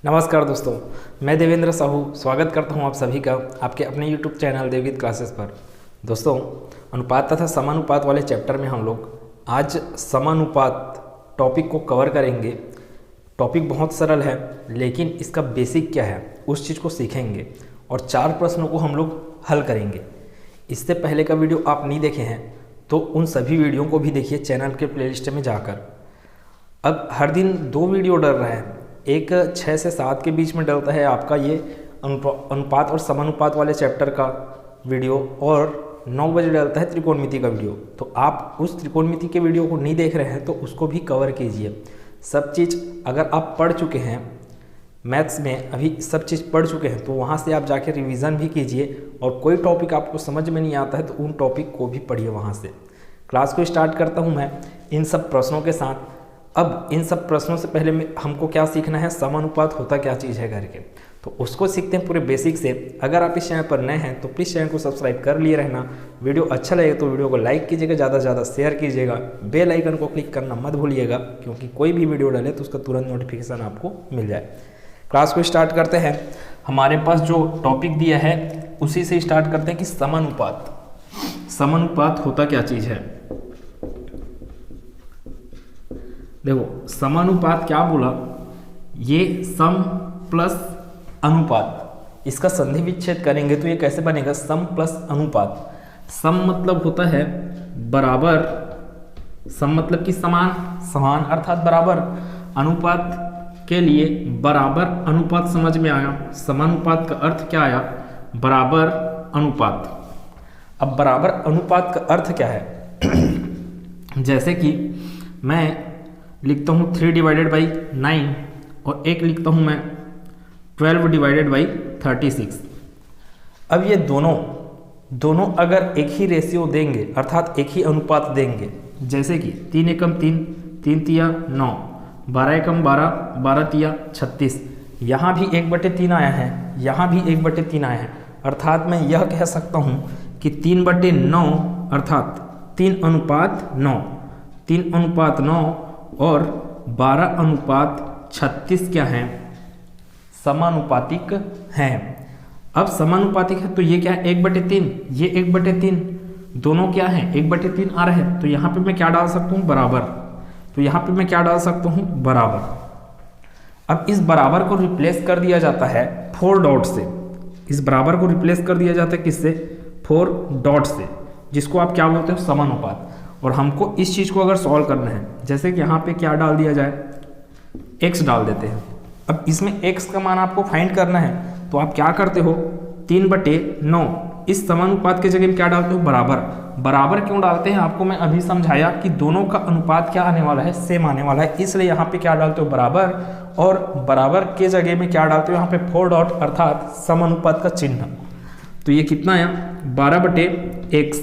नमस्कार दोस्तों, मैं देवेंद्र साहू स्वागत करता हूं आप सभी का आपके अपने YouTube चैनल देवगीत क्लासेस पर। दोस्तों, अनुपात तथा समानुपात वाले चैप्टर में हम लोग आज समानुपात टॉपिक को कवर करेंगे। टॉपिक बहुत सरल है, लेकिन इसका बेसिक क्या है उस चीज़ को सीखेंगे और 4 प्रश्नों को हम लोग हल करेंगे। इससे पहले का वीडियो आप नहीं देखे हैं तो उन सभी वीडियो को भी देखिए चैनल के प्लेलिस्ट में जाकर। अब हर दिन 2 वीडियो डल रहा है, एक 6 से 7 के बीच में डलता है आपका ये अनुपात और समानुपात वाले चैप्टर का वीडियो, और 9 बजे डलता है त्रिकोणमिति का वीडियो। तो आप उस त्रिकोणमिति के वीडियो को नहीं देख रहे हैं तो उसको भी कवर कीजिए। सब चीज़ अगर आप पढ़ चुके हैं मैथ्स में, अभी सब चीज़ पढ़ चुके हैं, तो वहाँ से आप जाके रिवीजन भी कीजिए, और कोई टॉपिक आपको समझ में नहीं आता है तो उन टॉपिक को भी पढ़िए वहाँ से। क्लास को स्टार्ट करता हूँ मैं इन सब प्रश्नों के साथ। अब इन सब प्रश्नों से पहले हमको क्या सीखना है, समानुपात होता क्या चीज़ है करके, तो उसको सीखते हैं पूरे बेसिक से। अगर आप इस चैनल पर नए हैं तो प्लीज़ चैनल को सब्सक्राइब कर लिए रहना। वीडियो अच्छा लगे तो वीडियो को लाइक कीजिएगा, ज़्यादा से ज़्यादा शेयर कीजिएगा, बेल आइकन को क्लिक करना मत भूलिएगा, क्योंकि कोई भी वीडियो डाले तो उसका तुरंत नोटिफिकेशन आपको मिल जाए। क्लास को स्टार्ट करते हैं। हमारे पास जो टॉपिक दिया है उसी से स्टार्ट करते हैं कि समानुपात होता क्या चीज़ है। देखो, समानुपात क्या बोला, ये सम प्लस अनुपात, इसका संधि विच्छेद करेंगे तो ये कैसे बनेगा, सम प्लस अनुपात। सम मतलब होता है बराबर, सम मतलब कि समान, समान अर्थात बराबर। अनुपात के लिए बराबर अनुपात समझ में आया। समानुपात का अर्थ क्या आया, बराबर अनुपात। अब बराबर अनुपात का अर्थ क्या है जैसे कि मैं लिखता हूँ 3 डिवाइडेड बाई 9 और एक लिखता हूँ मैं 12 डिवाइडेड बाई 36। अब ये दोनों अगर एक ही रेशियो देंगे अर्थात एक ही अनुपात देंगे, जैसे कि 3 एकम 3, 3 तिया 9, 12 एकम 12, 12 तिया 36। यहाँ भी 1/3 आया है, यहाँ भी 1/3 आया है, अर्थात मैं यह कह सकता हूँ कि 3/9 अर्थात 3:9, 3:9 और 12:36 क्या है, समानुपातिक हैं। अब समानुपातिक है तो ये क्या है, 1/3, ये 1/3, दोनों क्या है 1/3 आ रहे हैं, तो यहाँ पे मैं क्या डाल सकता हूँ, बराबर। तो यहाँ पे मैं क्या डाल सकता हूँ, बराबर। अब इस बराबर को रिप्लेस कर दिया जाता है 4 डॉट से। इस बराबर को रिप्लेस कर दिया जाता है किससे, 4 डॉट से, जिसको आप क्या बोलते हो, समानुपात। और हमको इस चीज़ को अगर सॉल्व करना है, जैसे कि यहाँ पे क्या डाल दिया जाए, x डाल देते हैं। अब इसमें x का मान आपको फाइंड करना है, तो आप क्या करते हो, 3/9 इस समानुपात के जगह में क्या डालते हो, बराबर। बराबर क्यों डालते हैं आपको मैं अभी समझाया कि दोनों का अनुपात क्या आने वाला है, सेम आने वाला है, इसलिए यहाँ पे क्या डालते हो, बराबर। और बराबर के जगह में क्या डालते हो, यहाँ पे 4 डॉट अर्थात समानुपात का चिन्ह। तो ये कितना आया, 12/x।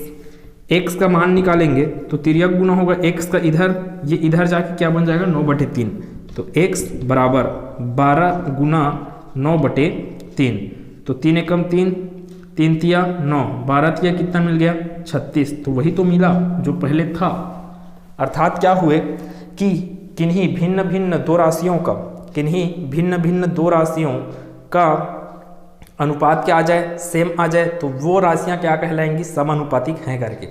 x का मान निकालेंगे तो तिर्यक गुना होगा x का इधर, ये इधर जाके क्या बन जाएगा, 9/3। तो x बराबर 12 गुना 9/3। तो 3 एकम 3, 3 तिया 9, 12 तिया कितना मिल गया, 36। तो वही तो मिला जो पहले था। अर्थात क्या हुए कि किन्हीं भिन्न भिन्न दो राशियों का अनुपात क्या आ जाए, सेम आ जाए, तो वो राशियां क्या कहलाएंगी, समानुपातिक हैं करके।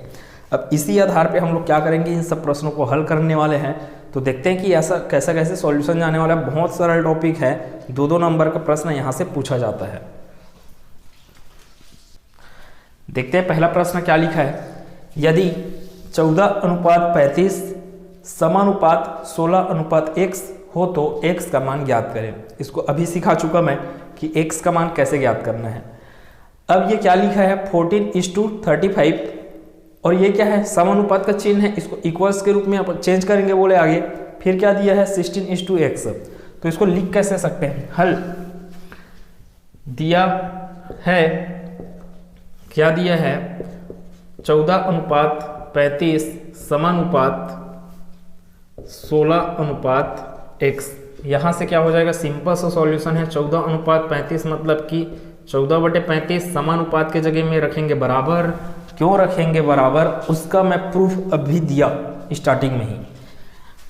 अब इसी आधार पे हम लोग क्या करेंगे, इन सब प्रश्नों को हल करने वाले हैं। तो देखते हैं कि ऐसा कैसे सॉल्यूशन जाने वाला है। बहुत सरल टॉपिक है, 2-2 नंबर का प्रश्न यहाँ से पूछा जाता है। देखते हैं पहला प्रश्न क्या लिखा है। यदि 14:35 समानुपात 16:x हो तो x का मान ज्ञात करें। इसको अभी सिखा चुका मैं कि x का मान कैसे ज्ञात करना है। अब ये क्या लिखा है, 14:35, और ये क्या है, समानुपात का चिन्ह है, इसको इक्वल्स के रूप में आप चेंज करेंगे बोले आगे। फिर क्या दिया है, 16:x। तो इसको लिख कैसे सकते हैं, हल दिया है, क्या दिया है, 14:35 समानुपात 16:x। यहाँ से क्या हो जाएगा, सिंपल सा सॉल्यूशन है। 14:35 मतलब कि 14/35 समानुपात के जगह में रखेंगे बराबर। क्यों रखेंगे बराबर, उसका मैं प्रूफ अभी दिया स्टार्टिंग में ही।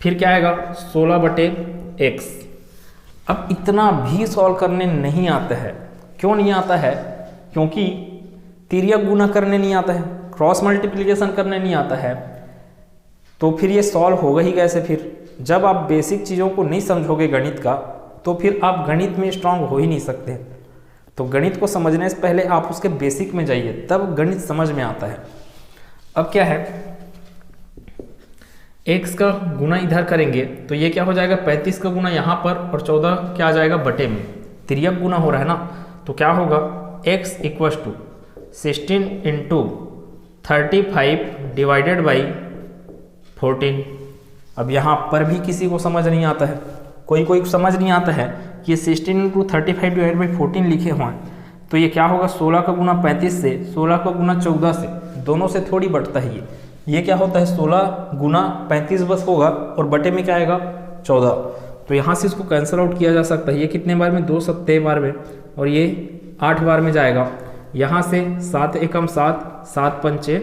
फिर क्या आएगा 16/x। अब इतना भी सॉल्व करने नहीं आता है। क्यों नहीं आता है? क्योंकि तिर्यक गुना करने नहीं आता है, क्रॉस मल्टीप्लिकेशन करने नहीं आता है, तो फिर ये सॉल्व होगा ही कैसे? फिर जब आप बेसिक चीज़ों को नहीं समझोगे गणित का, तो फिर आप गणित में स्ट्रांग हो ही नहीं सकते। तो गणित को समझने से पहले आप उसके बेसिक में जाइए, तब गणित समझ में आता है। अब क्या है, x का गुना इधर करेंगे तो ये क्या हो जाएगा, 35 का गुना यहाँ पर और 14 क्या आ जाएगा बटे में, तिर्यक गुना हो रहा है ना, तो क्या होगा x equals to 16 into 35 divided by 14। अब यहाँ पर भी किसी को समझ नहीं आता है, कोई समझ नहीं आता है कि 16 इंटू 35 डिवाइड बाई 14 लिखे हुए हैं, तो ये क्या होगा 16 का गुना 35 से, 16 का गुना 14 से, दोनों से थोड़ी बढ़ता है ये क्या होता है 16 गुना 35 बस होगा और बटे में क्या आएगा 14। तो यहाँ से इसको कैंसिल आउट किया जा सकता है। ये कितने बार में, 2 सत्ते बार में, और ये 8 बार में जाएगा। यहाँ से 7 एकम 7, 7 पंचे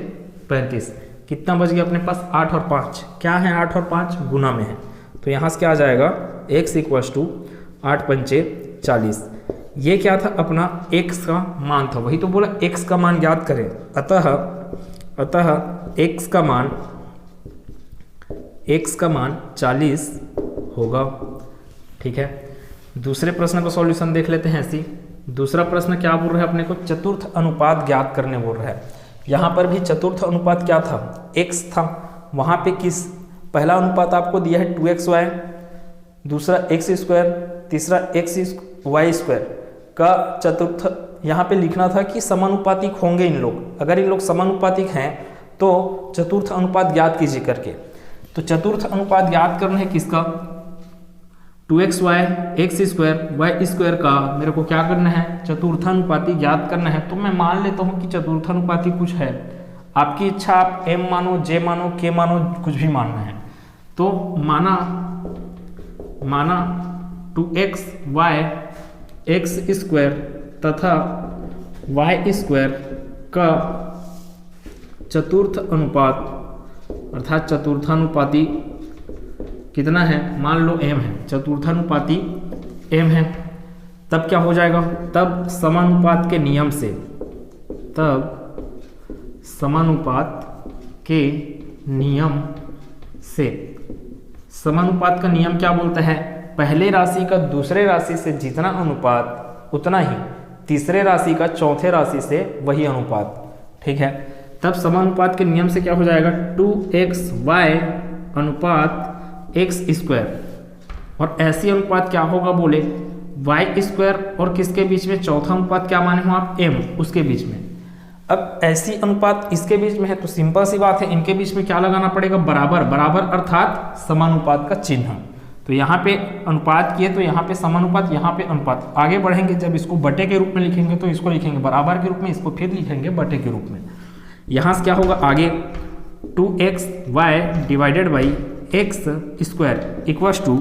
35, कितना बच गया अपने पास 8 और 5, क्या है 8 और 5 गुना में है, तो यहाँ से क्या आ जाएगा x इक्वस टू 8 पंचे 40। ये क्या था अपना x का मान था, वही तो बोला x का मान ज्ञात करें। अतः x का मान 40 होगा। ठीक है, दूसरे प्रश्न का सॉल्यूशन देख लेते हैं। ऐसी दूसरा प्रश्न क्या बोल रहा है अपने को, चतुर्थ अनुपात ज्ञात करने बोल रहा है। यहाँ पर भी चतुर्थ अनुपात क्या था, x था। वहाँ पे किस पहला अनुपात आपको दिया है 2xy, दूसरा x स्क्वायर, तीसरा xy स्क्वायर का चतुर्थ यहाँ पे लिखना था कि समानुपातिक होंगे इन लोग। अगर इन लोग समानुपातिक हैं तो चतुर्थ अनुपात ज्ञात कीजिए करके। तो चतुर्थ अनुपात ज्ञात करना है किसका, 2xy x square y square का मेरे को क्या करना है, चतुर्थानुपाती ज्ञात करना है। तो मैं मान लेता हूँ कि चतुर्थानुपाती कुछ है, आपकी इच्छा, आप m मानो, j मानो, k मानो, कुछ भी मानना है। तो माना 2xy x स्क्वायर तथा y स्क्वायर का चतुर्थ अनुपात अर्थात चतुर्थानुपाती कितना है, मान लो m है, चतुर्थानुपाती m है। तब क्या हो जाएगा, तब समानुपात के नियम से, समानुपात का नियम क्या बोलता है, पहले राशि का दूसरे राशि से जितना अनुपात उतना ही तीसरे राशि का चौथे राशि से वही अनुपात। ठीक है, तब समानुपात के नियम से क्या हो जाएगा, 2xy अनुपात x स्क्वायर, और ऐसी अनुपात क्या होगा बोले, y स्क्वायर और किसके बीच में, चौथा अनुपात क्या माने हो आप, m, उसके बीच में। अब ऐसी अनुपात इसके बीच में है तो सिंपल सी बात है, इनके बीच में क्या लगाना पड़ेगा, बराबर। बराबर अर्थात समानुपात का चिन्ह। तो यहाँ पे अनुपात किए तो यहाँ पे समानुपात, यहाँ पे अनुपात। आगे बढ़ेंगे जब इसको बटे के रूप में लिखेंगे तो इसको लिखेंगे बराबर के रूप में, इसको फिर लिखेंगे बटे के रूप में। यहाँ से क्या होगा आगे, 2xy divided by x square equals to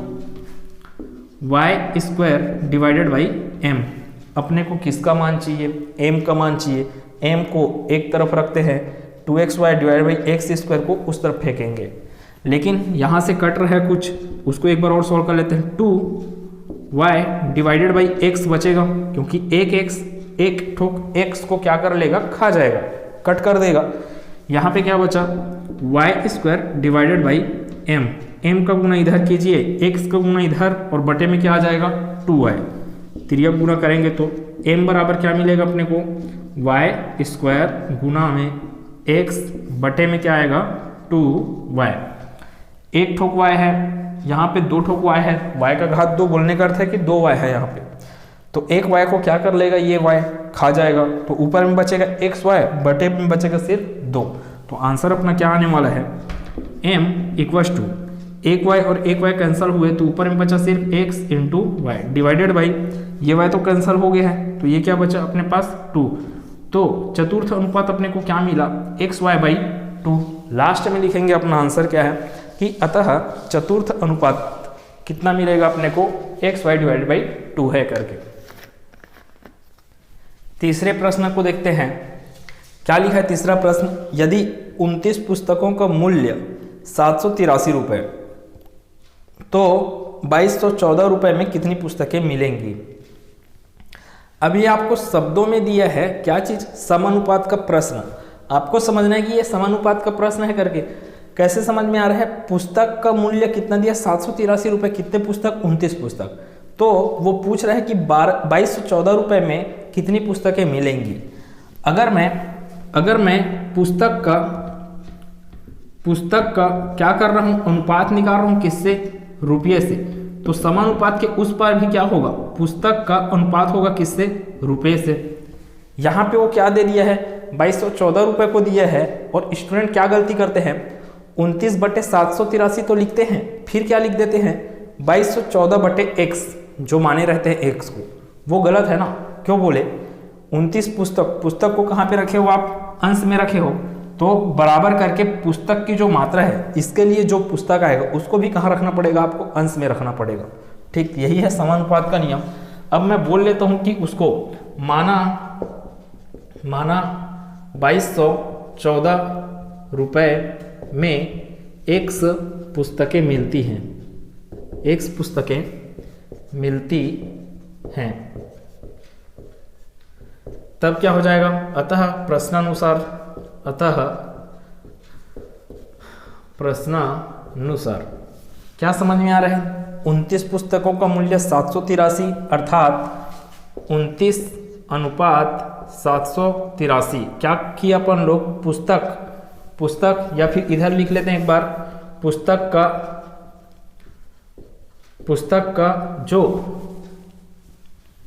y square divided by m। अपने को किसका मान चाहिए, m का मान चाहिए। m को एक तरफ रखते हैं, 2xy divided by x square को उस तरफ फेंकेंगे, लेकिन यहाँ से कट रहा है कुछ, उसको एक बार और सॉल्व कर लेते हैं। 2y डिवाइडेड बाई x बचेगा, क्योंकि एक ठोक x को क्या कर लेगा, खा जाएगा, कट कर देगा। यहाँ पे क्या बचा, y square divided by m का गुना इधर कीजिए, x का गुना इधर, और बटे में क्या आ जाएगा 2y। तिर्यक गुना करेंगे तो m बराबर क्या मिलेगा अपने को, y स्क्वायर गुना में x बटे में क्या आएगा 2y। एक ठोक y है, यहाँ पे 2 ठोक y है, y का घात 2 बोलने का अर्थ है कि 2y है यहाँ पे, तो एक y को क्या कर लेगा, ये y खा जाएगा, तो ऊपर में बचेगा xy, बटे में बचेगा सिर्फ 2। तो आंसर अपना क्या आने वाला है, m इक्वस टू एक y और एक y कैंसिल हुए तो ऊपर में बचा सिर्फ x into y divided by, ये y तो कैंसिल हो गया है, तो ये क्या बचा अपने पास 2। तो चतुर्थ अनुपात अपने को क्या मिला, xy बाई 2। लास्ट में लिखेंगे अपना आंसर क्या है कि अतः चतुर्थ अनुपात कितना मिलेगा अपने को, xy डिवाइडेड बाई 2 है करके। तीसरे प्रश्न को देखते हैं, क्या लिखा है तीसरा प्रश्न, यदि 29 पुस्तकों का मूल्य 783 रुपये तो 2214 रुपये में कितनी पुस्तकें मिलेंगी। अब ये आपको शब्दों में दिया है क्या चीज़, समानुपात का प्रश्न। आपको समझना है कि ये समानुपात का प्रश्न है करके। कैसे समझ में आ रहा है, पुस्तक का मूल्य कितना दिया 783 रुपये, कितने पुस्तक 29 पुस्तक। तो वो पूछ रहा है कि 2214 रुपये में कितनी पुस्तकें मिलेंगी। अगर मैं पुस्तक का क्या कर रहा हूँ, अनुपात निकाल रहा हूँ किससे, रुपये से। तो समानुपात के उस पर भी क्या होगा, पुस्तक का अनुपात होगा किससे, रुपये से। यहाँ पे वो क्या दे दिया है, 2214 रुपये को दिया है। और स्टूडेंट क्या गलती करते हैं, 29/783 तो लिखते हैं, फिर क्या लिख देते हैं 2214/x, जो माने रहते हैं x को। वो गलत है ना। क्यों बोले, 29 पुस्तक को कहाँ पे रखे हो आप, अंश में रखे हो। तो बराबर करके पुस्तक की जो मात्रा है, इसके लिए जो पुस्तक आएगा उसको भी कहाँ रखना पड़ेगा, आपको अंश में रखना पड़ेगा। ठीक, यही है समानुपात का नियम। अब मैं बोल लेता हूँ कि उसको माना 2214 रुपये में x पुस्तकें मिलती हैं, x पुस्तकें मिलती हैं। तब क्या हो जाएगा, अतः प्रश्नानुसार क्या समझ में आ रहा है, 29 पुस्तकों का मूल्य 783 अर्थात 29:783। क्या किया अपन लोग, पुस्तक या फिर इधर लिख लेते हैं एक बार, पुस्तक का जो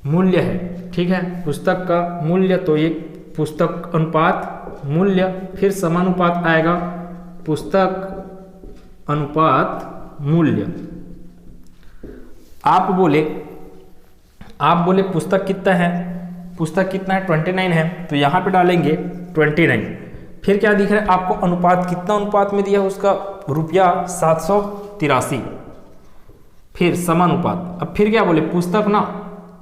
मूल्य है, ठीक है, पुस्तक का मूल्य। तो ये पुस्तक अनुपात मूल्य, फिर समानुपात आएगा पुस्तक अनुपात मूल्य। आप बोले पुस्तक कितना है, 29 है, तो यहाँ पे डालेंगे 29। फिर क्या दिख रहा है आपको, अनुपात कितना अनुपात में दिया है उसका, ₹783। फिर समानुपात। अब फिर क्या बोले, पुस्तक ना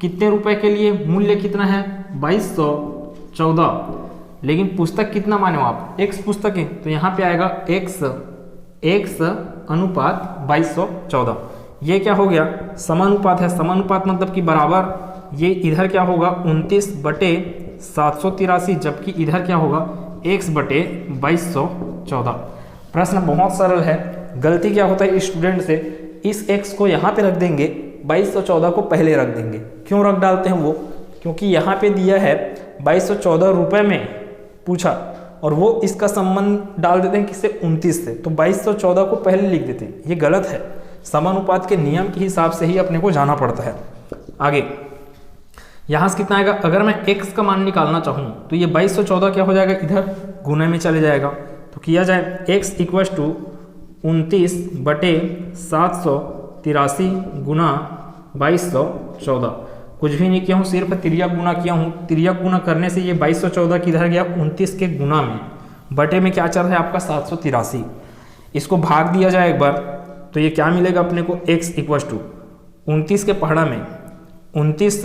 कितने रुपए के लिए, मूल्य कितना है 2214, लेकिन पुस्तक कितना माने हो आप, x पुस्तकें। तो यहाँ पे आएगा x अनुपात 2214। ये क्या हो गया, समानुपात है। समानुपात मतलब कि बराबर, ये इधर क्या होगा 29/783, जबकि इधर क्या होगा x/2214। प्रश्न बहुत सरल है। गलती क्या होता है स्टूडेंट से, इस x को यहाँ पे रख देंगे, 2214 को पहले रख देंगे। क्यों रख डालते हैं वो, क्योंकि यहाँ पे दिया है 2214 रुपये में पूछा, और वो इसका संबंध डाल देते हैं किससे, 29 से। तो 2214 को पहले लिख देते हैं, ये गलत है। समानुपात के नियम के हिसाब से ही अपने को जाना पड़ता है। आगे यहाँ से कितना आएगा, अगर मैं x का मान निकालना चाहूँ तो ये 2214 क्या हो जाएगा, इधर गुणे में चले जाएगा। तो किया जाए x = 29/783 गुना 2214। कुछ भी नहीं किया हूँ, सिर्फ तिर्यक गुना किया हूँ। तिर्यक गुना करने से ये 2214 किधर गया, 29 के गुना में, बटे में क्या चल रहा है आपका 783। इसको भाग दिया जाए एक बार, तो ये क्या मिलेगा अपने को, x = 29 के पहाड़ा में 29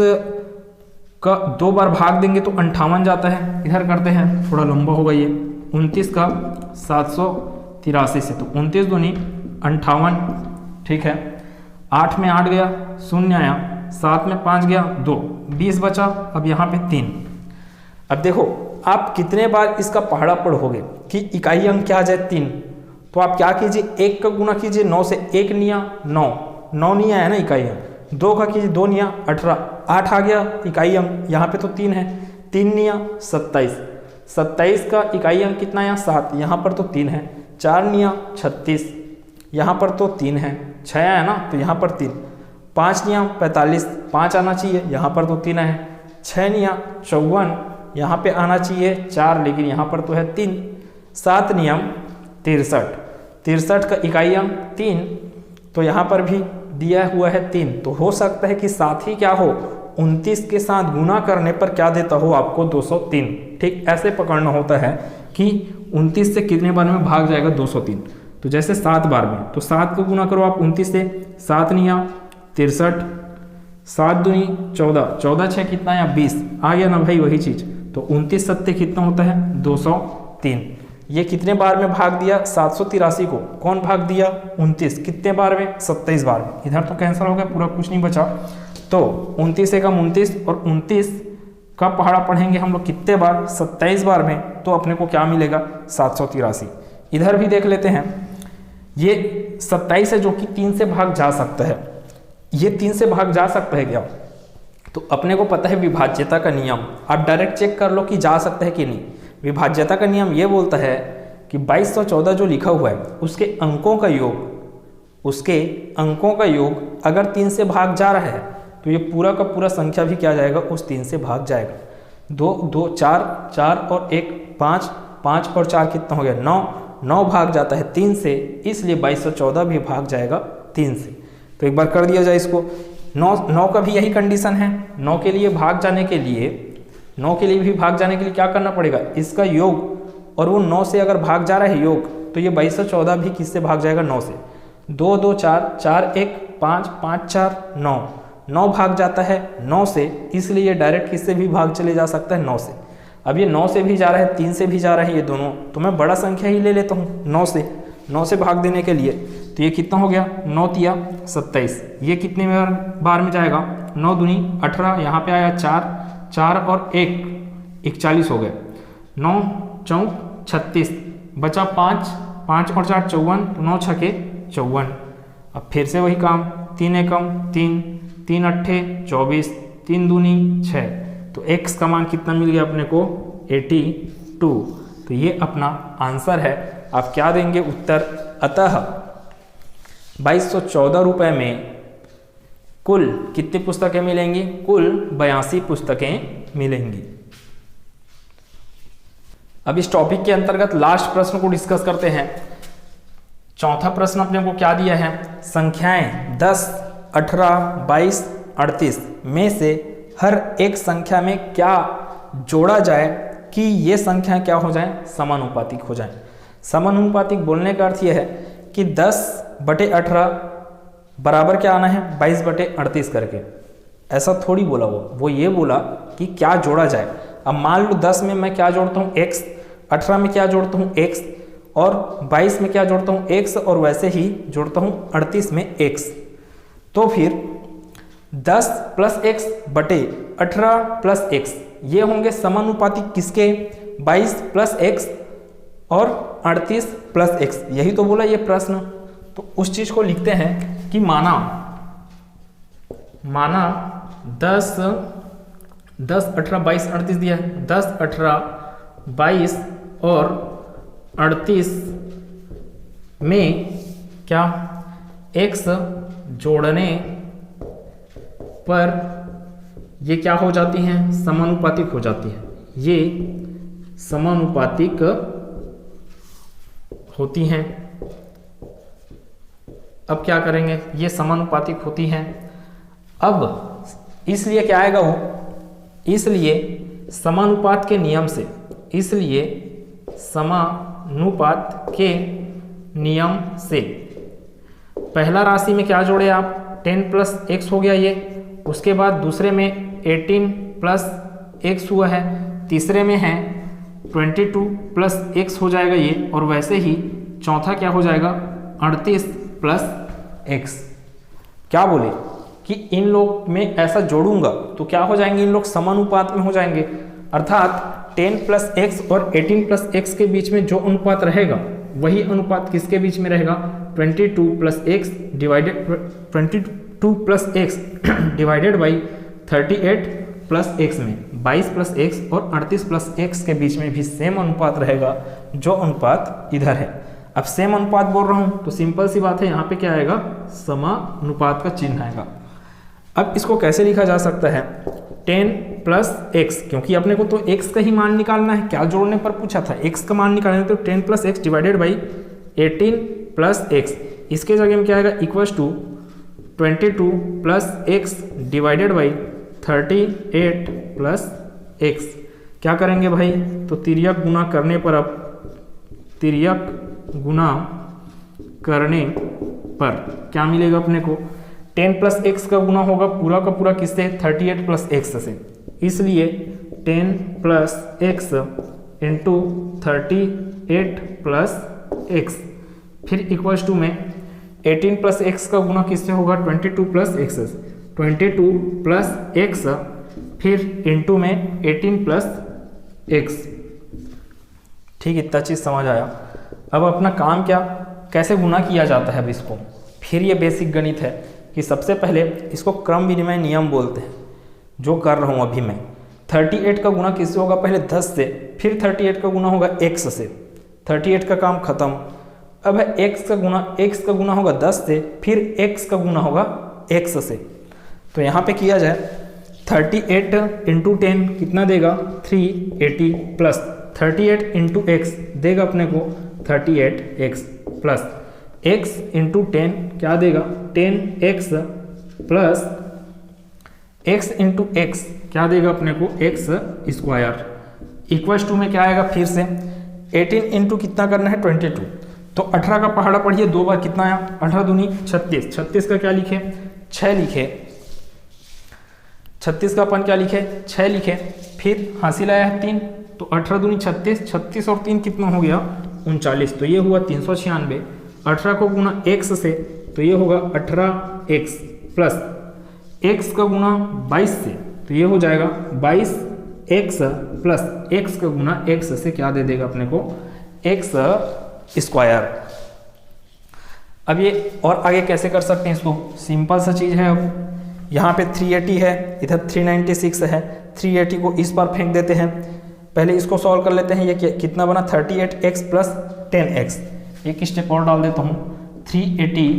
का 2 बार भाग देंगे तो 58 जाता है। इधर करते हैं, थोड़ा लंबा होगा ये, 29 का 783 से, तो 29 दूनी 58, ठीक है। 8 में 8 गया, 0 आया, 7 में 5 गया, 2, 20 बचा। अब यहाँ पे 3। अब देखो आप कितने बार इसका पहाड़ा पढ़ोगे कि इकाई अंक क्या आ जाए 3। तो आप क्या कीजिए, 1 का गुना कीजिए 9 से, 1 निया 9 निया है ना इकाई अंक, 2 का कीजिए 2 निया 18, 8 आ गया इकाई अंक। यहाँ पे तो 3 है, 3 निया 27, 27 का इकाई अंक कितना है 7, यहाँ पर तो 3 है। 4 निया 36, यहाँ पर तो 3 है। 6 है ना, तो यहाँ पर 3। 5 निया 45, 5 आना चाहिए, यहाँ पर तो 3 है। 6 निया 54, यहाँ पे आना चाहिए 4, लेकिन यहाँ पर तो है 3। 7 नियम 63, 63 का इकाई अंक 3, तो यहाँ पर भी दिया हुआ है 3। तो हो सकता है कि साथ ही क्या हो, 29 के साथ गुना करने पर क्या देता हो आपको 203। ठीक, ऐसे पकड़ना होता है कि 29 से कितने बार में भाग जाएगा 203। तो जैसे 7 बार में, तो 7 को गुना करो आप 29 से, 7 निया 63, 7 दूनी 14, 14 6 कितना है 20, आ गया ना भाई वही चीज़। तो 29 सत्ते कितना होता है 203। ये कितने बार में भाग दिया 783 को, कौन भाग दिया 29, कितने बार में 27 बार में। इधर तो कैंसिल हो गया, पूरा कुछ नहीं बचा। तो 29 एकम 29 और 29 का पहाड़ा पढ़ेंगे हम लोग कितने बार 27 बार में, तो अपने को क्या मिलेगा 783। इधर भी देख लेते हैं, ये 27 है जो कि 3 से भाग जा सकता है, ये 3 से भाग जा सकता है क्या, तो अपने को पता है विभाज्यता का नियम। आप डायरेक्ट चेक कर लो कि जा सकता है कि नहीं। विभाज्यता का नियम ये बोलता है कि 2214 जो लिखा हुआ है उसके अंकों का योग अगर 3 से भाग जा रहा है तो ये पूरा का पूरा संख्या भी क्या जाएगा उस 3 से भाग जाएगा। 2 2 4 4 और 1 5, 5 और 4 कितना हो गया 9, 9 भाग जाता है 3 से, इसलिए 2214 भी भाग जाएगा 3 से। तो एक बार कर दिया जाए इसको। 9 का भी यही कंडीशन है। 9 के लिए भी भाग जाने के लिए क्या करना पड़ेगा, इसका योग, और वो 9 से अगर भाग जा रहा है योग, तो ये 2214 भी किससे भाग जाएगा 9 से। 2 2 4 4 1 5 5 4 9, 9 भाग जाता है 9 से, इसलिए ये डायरेक्ट किससे भी भाग चले जा सकता है 9 से। अब ये 9 से भी जा रहा है 3 से भी जा रहा है, ये दोनों, तो मैं बड़ा संख्या ही ले लेता हूँ 9 से भाग देने के लिए। तो ये कितना हो गया 9 तिया 27, ये कितने बार में जाएगा 9 दूनी 18, यहाँ पे आया 4 4 और 1 41 हो गए, 9 4 36, बचा 5 5 और 4 54, तो 9 छके 54। अब फिर से वही काम, 3 एकम 3 3 अट्ठे 24, 3 दूनी 6, तो x का मान कितना मिल गया अपने को 82। तो ये अपना आंसर है। आप क्या देंगे उत्तर, अतः 2214 रुपये में कुल कितनी पुस्तकें मिलेंगी, कुल 82 पुस्तकें मिलेंगी। अब इस टॉपिक के अंतर्गत लास्ट प्रश्न को डिस्कस करते हैं। चौथा प्रश्न अपने को क्या दिया है, संख्याएं 10 18 22 38 में से हर एक संख्या में क्या जोड़ा जाए कि ये संख्याएं क्या हो जाएं, समानुपातिक हो जाएं। समानुपातिक बोलने का अर्थ यह है कि 10/18 बराबर क्या आना है 22/38 करके, ऐसा थोड़ी बोला वो ये बोला कि क्या जोड़ा जाए। अब मान लो 10 में मैं क्या जोड़ता हूँ x, 18 में क्या जोड़ता हूँ x, और 22 में क्या जोड़ता हूँ x, और वैसे ही जोड़ता हूँ 38 में x। तो फिर 10 + x बटे 18 + x ये होंगे समानुपातिक किसके, 22 + x और 38 + x, यही तो बोला ये प्रश्न। तो उस चीज को लिखते हैं कि माना 10 18 22 38 दिया है, 10 18 22 और 38 में क्या x जोड़ने पर ये क्या हो जाती हैं, समानुपातिक हो जाती है, ये समानुपातिक होती हैं। अब क्या करेंगे, ये समानुपातिक होती हैं। अब इसलिए क्या आएगा वो, इसलिए समानुपात के नियम से, इसलिए समानुपात के नियम से पहला राशि में क्या जोड़े आप, 10 + x हो गया ये, उसके बाद दूसरे में 18 + x हुआ है, तीसरे में है 22 + x हो जाएगा ये, और वैसे ही चौथा क्या हो जाएगा 38 + x। क्या बोले कि इन लोग में ऐसा जोड़ूंगा तो क्या हो जाएंगे, इन लोग समानुपात में हो जाएंगे, अर्थात 10 + x और 18 + x के बीच में जो अनुपात रहेगा वही अनुपात किसके बीच में रहेगा, 22 + x divided 22 + x divided by 38 + x में 22 + x और 38 + x के बीच में भी सेम अनुपात रहेगा जो अनुपात इधर है। अब सेम अनुपात बोल रहा हूं तो सिंपल सी बात है, यहाँ पे क्या आएगा, समानुपात का चिन्ह आएगा। अब इसको कैसे लिखा जा सकता है, 10 + x, क्योंकि अपने को तो x का ही मान निकालना है, क्या जोड़ने पर पूछा था, x का मान निकालना है, तो 10 + x डिवाइडेड बाई 18 + x, इसके जगह में क्या आएगा, equals to 22 + x divided by 38 + x। क्या करेंगे भाई, तो तिर्यक गुना करने पर, अब तिर्यक गुना करने पर क्या मिलेगा अपने को, 10 + x का गुना होगा पूरा का पूरा किससे, 38 + x से, इसलिए 10 + x इंटू 38 प्लस एक्स, फिर इक्वल्स टू में 18 प्लस एक्स का गुना किससे होगा 22 प्लस एक्स, 22 प्लस एक्स, फिर इंटू में 18 प्लस एक्स। ठीक, इतना चीज़ समझ आया। अब अपना काम क्या, कैसे गुना किया जाता है अब इसको। फिर ये बेसिक गणित है कि सबसे पहले इसको क्रम विनिमय नियम बोलते हैं, जो कर रहा हूँ अभी मैं। 38 का गुना किससे होगा, पहले 10 से, फिर 38 का गुना होगा x से, 38 का काम खत्म। अब है x का गुना होगा 10 से, फिर x का गुना होगा x से। तो यहाँ पे किया जाए 38 इंटू 10 कितना देगा 380 प्लस 38 इंटू एक्स देगा अपने को 38x प्लस x इंटू 10 क्या देगा 10x plus x into x क्या देगा अपने को x स्क्वायर, इक्वल्स टू में क्या आएगा फिर से 18 इंटू कितना करना है 22, तो 18 का पहाड़ा पढ़िए 2 बार कितना आया 18 दूनी 36, 36 का क्या लिखे 6 लिखे, 36 का अपन क्या लिखे 6 लिखे, फिर हासिल आया है 3, तो 18 दूनी 36, 36 और 3 कितना हो गया 39, तो ये हुआ 396। 18 को गुना x से तो ये होगा 18x प्लस x का गुना 22 से तो ये हो जाएगा 22x प्लस x का गुना x से क्या दे देगा अपने को x स्क्वायर। अब ये और आगे कैसे कर सकते हैं इसको, सिंपल सा चीज़ है। अब यहाँ पे 380 है, इधर 396 है, 380 को इस पर फेंक देते हैं। पहले इसको सॉल्व कर लेते हैं। ये कितना बना 38x प्लस 10x, एक स्टेप और डाल देता हूँ 380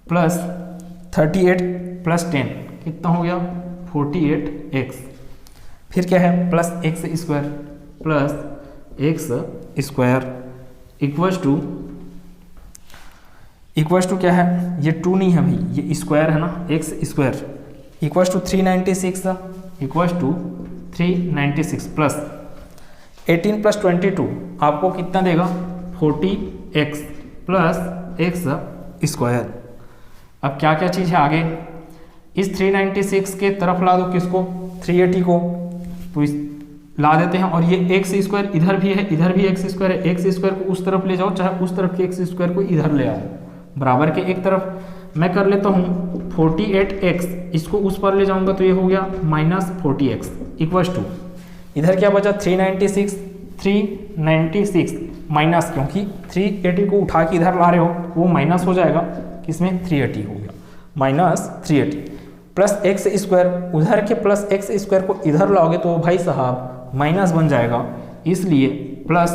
प्लस 38 प्लस 10 कितना हो गया 48x, फिर क्या है plus x square plus x square equals to क्या है, ये 2 नहीं है भाई, ये स्क्वायर है ना, x square equals to 396 equals to 396 plus 18 plus 22 आपको कितना देगा 40x प्लस x स्क्वायर। अब क्या क्या चीज़ है आगे, इस 396 के तरफ ला दो किसको 380 को, तो इस ला देते हैं, और ये एक्स स्क्वायर इधर भी है, इधर भी एक्स स्क्वायर है, एक्स स्क्वायर को उस तरफ ले जाओ, चाहे उस तरफ के एक्स स्क्वायर को इधर ले आओ, बराबर के एक तरफ। मैं कर लेता हूँ 48x, इसको उस पर ले जाऊंगा तो ये हो गया माइनस 40x इक्वल्स टू इधर क्या बचा 396 माइनस, क्योंकि 380 को उठा के इधर ला रहे हो वो माइनस हो जाएगा, किसमें 380 हो गया माइनस 380 प्लस एक्स स्क्वायर, उधर के प्लस एक्स स्क्वायर को इधर लाओगे तो भाई साहब माइनस बन जाएगा, इसलिए plus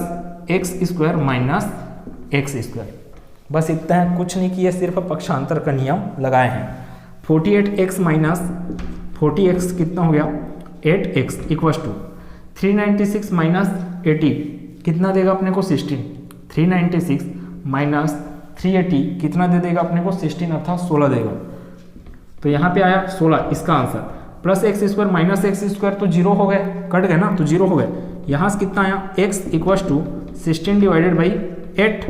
x square minus x square. बस इतना है, कुछ नहीं किए, सिर्फ पक्षांतर का नियम लगाए हैं। 48x माइनस 40x कितना हो गया 8x इक्वल्स टू 396 माइनस 80 कितना देगा अपने को 16, 396 माइनस 380 कितना दे देगा अपने को 16 अर्थात 16 देगा, तो यहाँ पे आया 16 इसका answer, plus x square minus x square तो जीरो हो गए, कट गए ना, तो जीरो हो गए। यहाँ से कितना आया x equals to 16 divided by 8,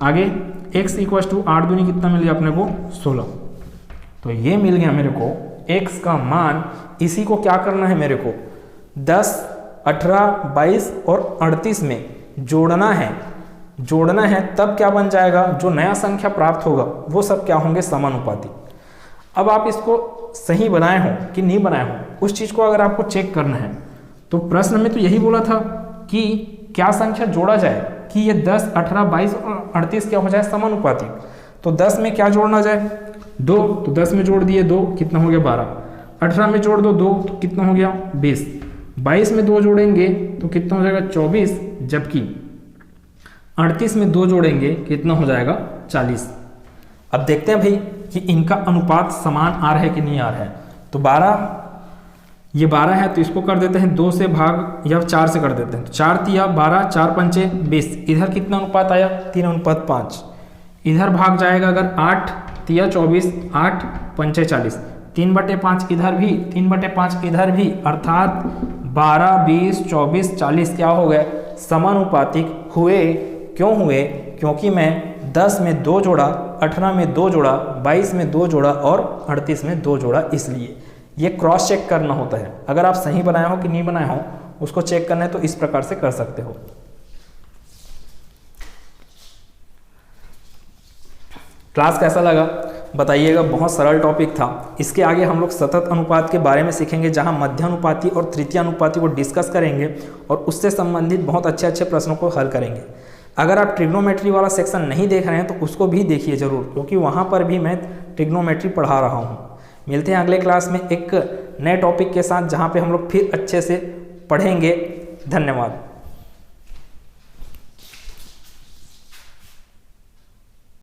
आगे x इक्वल्स टू 8 दूनी कितना मिल गया अपने को 16, तो ये मिल गया मेरे को x का मान। इसी को क्या करना है मेरे को 10, 18, 22 और 38 में जोड़ना है, तब क्या बन जाएगा, जो नया संख्या प्राप्त होगा वो सब क्या होंगे समानुपाती। अब आप इसको सही बनाए हो कि नहीं बनाए हो, उस चीज़ को अगर आपको चेक करना है तो प्रश्न में तो यही बोला था कि क्या संख्या जोड़ा जाए कि ये 10, 18, 22 और 38 क्या हो जाए समानुपाती। तो 10 में क्या जोड़ना जाए 2, तो 10 में जोड़ दिए 2 कितना हो गया 12, 18 में जोड़ दो 2 तो कितना हो गया 20, 22 में 2 जोड़ेंगे तो कितना हो जाएगा 24, जबकि 38 में 2 जोड़ेंगे कितना हो जाएगा 40। अब देखते हैं भाई कि इनका अनुपात समान आ रहा है कि नहीं आ रहा है। तो 12, ये 12 है तो इसको कर देते हैं 2 से भाग या 4 से कर देते हैं, तो 4 तिया 12, 4 पंचे 20, इधर कितना अनुपात आया 3:5, इधर भाग जाएगा अगर 8 तिया 24, 8 पंचे 40, 3/5 इधर भी 3/5 इधर भी, अर्थात 12, 20, 24, 40 क्या हो गए समानुपातिक हुए। क्यों हुए, क्योंकि मैं 10 में 2 जोड़ा, 18 में 2 जोड़ा, 22 में 2 जोड़ा और 38 में 2 जोड़ा, इसलिए ये क्रॉस चेक करना होता है। अगर आप सही बनाए हो कि नहीं बनाए हो उसको चेक करना है तो इस प्रकार से कर सकते हो। क्लास कैसा लगा बताइएगा, बहुत सरल टॉपिक था। इसके आगे हम लोग सतत अनुपात के बारे में सीखेंगे, जहां मध्य अनुपाती और तृतीय अनुपाती को डिस्कस करेंगे और उससे संबंधित बहुत अच्छे अच्छे प्रश्नों को हल करेंगे। अगर आप ट्रिग्नोमेट्री वाला सेक्शन नहीं देख रहे हैं तो उसको भी देखिए जरूर, क्योंकि वहाँ पर भी मैं ट्रिग्नोमेट्री पढ़ा रहा हूँ। मिलते हैं अगले क्लास में एक नए टॉपिक के साथ, जहाँ पे हम लोग फिर अच्छे से पढ़ेंगे। धन्यवाद।